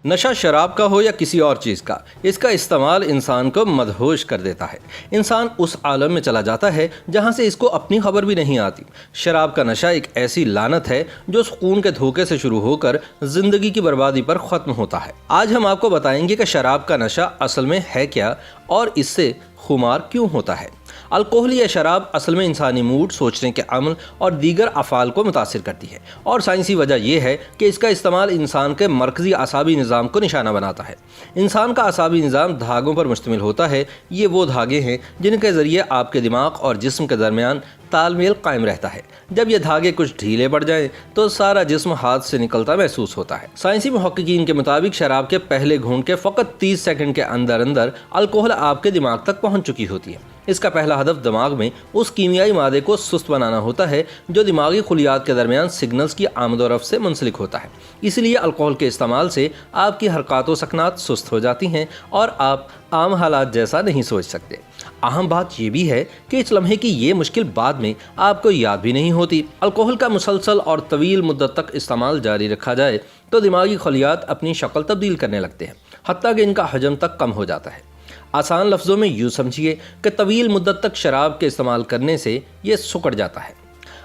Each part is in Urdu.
نشہ شراب کا ہو یا کسی اور چیز کا، اس کا استعمال انسان کو مدہوش کر دیتا ہے۔ انسان اس عالم میں چلا جاتا ہے جہاں سے اس کو اپنی خبر بھی نہیں آتی۔ شراب کا نشہ ایک ایسی لعنت ہے جو سکون کے دھوکے سے شروع ہو کر زندگی کی بربادی پر ختم ہوتا ہے۔ آج ہم آپ کو بتائیں گے کہ شراب کا نشہ اصل میں ہے کیا اور اس سے خمار کیوں ہوتا ہے۔ الکحل یا شراب اصل میں انسانی موڈ، سوچنے کے عمل اور دیگر افعال کو متاثر کرتی ہے، اور سائنسی وجہ یہ ہے کہ اس کا استعمال انسان کے مرکزی اعصابی نظام کو نشانہ بناتا ہے۔ انسان کا اعصابی نظام دھاگوں پر مشتمل ہوتا ہے۔ یہ وہ دھاگے ہیں جن کے ذریعے آپ کے دماغ اور جسم کے درمیان تال میل قائم رہتا ہے۔ جب یہ دھاگے کچھ ڈھیلے پڑ جائیں تو سارا جسم ہاتھ سے نکلتا محسوس ہوتا ہے۔ سائنسی محققین کے مطابق شراب کے پہلے گھونٹ کے فقط 30 سیکنڈ کے اندر الکحل آپ کے دماغ تک پہنچ چکی ہوتی ہے۔ اس کا پہلا ہدف دماغ میں اس کیمیائی مادے کو سست بنانا ہوتا ہے جو دماغی خلیات کے درمیان سگنلز کی آمد و رفت سے منسلک ہوتا ہے۔ اس لیے الکحل کے استعمال سے آپ کی حرکات و سکنات سست ہو جاتی ہیں اور آپ عام حالات جیسا نہیں سوچ سکتے۔ اہم بات یہ بھی ہے کہ اس لمحے کی یہ مشکل بعد میں آپ کو یاد بھی نہیں ہوتی۔ الکحل کا مسلسل اور طویل مدت تک استعمال جاری رکھا جائے تو دماغی خلیات اپنی شکل تبدیل کرنے لگتے ہیں، حتیٰ کہ ان کا حجم تک کم ہو جاتا ہے۔ آسان لفظوں میں یوں سمجھیے کہ طویل مدت تک شراب کے استعمال کرنے سے یہ سکڑ جاتا ہے۔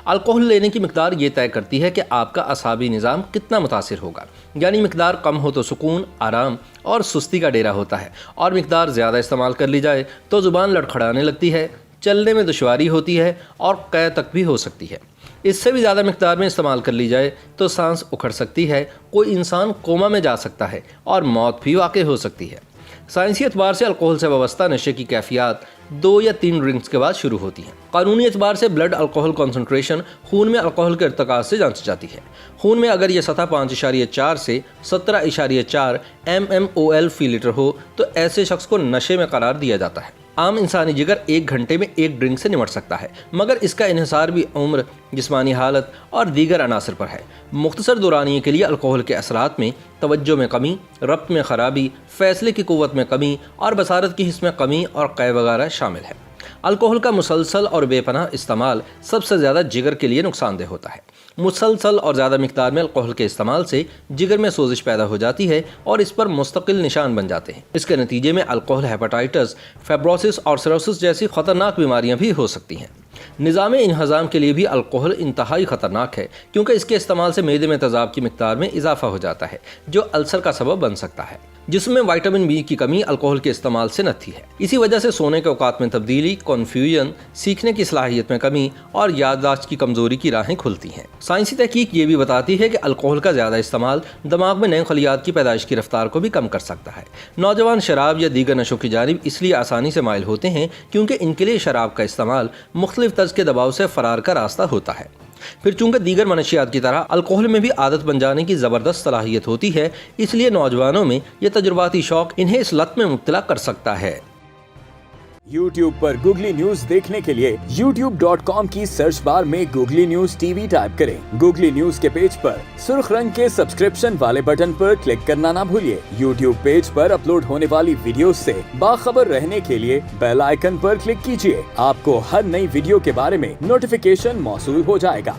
الکحل لینے کی مقدار یہ طے کرتی ہے کہ آپ کا اعصابی نظام کتنا متاثر ہوگا، یعنی مقدار کم ہو تو سکون، آرام اور سستی کا ڈیرا ہوتا ہے، اور مقدار زیادہ استعمال کر لی جائے تو زبان لڑکھڑانے لگتی ہے، چلنے میں دشواری ہوتی ہے اور قے تک بھی ہو سکتی ہے۔ اس سے بھی زیادہ مقدار میں استعمال کر لی جائے تو سانس اکھڑ سکتی ہے، کوئی انسان کوما میں جا سکتا ہے اور موت بھی واقع ہو سکتی ہے۔ سائنسی اعتبار سے الکحل سے وابستہ نشے کی کیفیات 2 یا 3 ڈرنکس کے بعد شروع ہوتی ہیں۔ قانونی اعتبار سے بلڈ الکحل کنسنٹریشن خون میں الکحل کے ارتکاز سے جانچی جاتی ہے۔ خون میں اگر یہ سطح 5.4 سے 17.4 mmol فی لیٹر ہو تو ایسے شخص کو نشے میں قرار دیا جاتا ہے۔ عام انسانی جگر 1 گھنٹے میں 1 ڈرنک سے نمٹ سکتا ہے، مگر اس کا انحصار بھی عمر، جسمانی حالت اور دیگر عناصر پر ہے۔ مختصر دورانیے کے لیے الکحل کے اثرات میں توجہ میں کمی، ربط میں خرابی، فیصلے کی قوت میں کمی اور بصارت کی حس میں کمی اور قے وغیرہ شامل ہے۔ الکحل کا مسلسل اور بے پناہ استعمال سب سے زیادہ جگر کے لیے نقصان دہ ہوتا ہے۔ مسلسل اور زیادہ مقدار میں الکحل کے استعمال سے جگر میں سوزش پیدا ہو جاتی ہے اور اس پر مستقل نشان بن جاتے ہیں۔ اس کے نتیجے میں الکحل ہیپاٹائٹس، فائبروسس اور سیروسس جیسی خطرناک بیماریاں بھی ہو سکتی ہیں۔ نظام انہضام کے لیے بھی الکحل انتہائی خطرناک ہے، کیونکہ اس کے استعمال سے معدے میں تیزاب کی مقدار میں اضافہ ہو جاتا ہے جو السر کا سبب بن سکتا ہے۔ جسم میں وٹامن بی کی کمی الکحل کے استعمال سے نتی ہے۔ اسی وجہ سے سونے کے اوقات میں تبدیلی، کنفیوژن، سیکھنے کی صلاحیت میں کمی اور یادداشت کی کمزوری کی راہیں کھلتی ہیں۔ سائنسی تحقیق یہ بھی بتاتی ہے کہ الکحل کا زیادہ استعمال دماغ میں نئے خلیات کی پیدائش کی رفتار کو بھی کم کر سکتا ہے۔ نوجوان شراب یا دیگر نشوں کی جانب اس لیے آسانی سے مائل ہوتے ہیں کیونکہ ان کے لیے شراب کا استعمال مختلف طرز کے دباؤ سے فرار کا راستہ ہوتا ہے۔ پھر چونکہ دیگر منشیات کی طرح الکحل میں بھی عادت بن جانے کی زبردست صلاحیت ہوتی ہے، اس لیے نوجوانوں میں یہ تجرباتی شوق انہیں اس لت میں مبتلا کر سکتا ہے۔ YouTube پر گوگلی نیوز دیکھنے کے لیے youtube.com کی سرچ بار میں googly news T V type کریں۔ گوگلی نیوز کے پیج پر سرخ رنگ کے سبسکرپشن والے بٹن پر کلک کرنا نہ بھولیے۔ YouTube پیج پر اپلوڈ ہونے والی ویڈیوز سے باخبر رہنے کے لیے بیل آئیکن پر کلک کیجیے۔ آپ کو ہر نئی ویڈیو کے بارے میں نوٹیفیکیشن موصول ہو جائے گا۔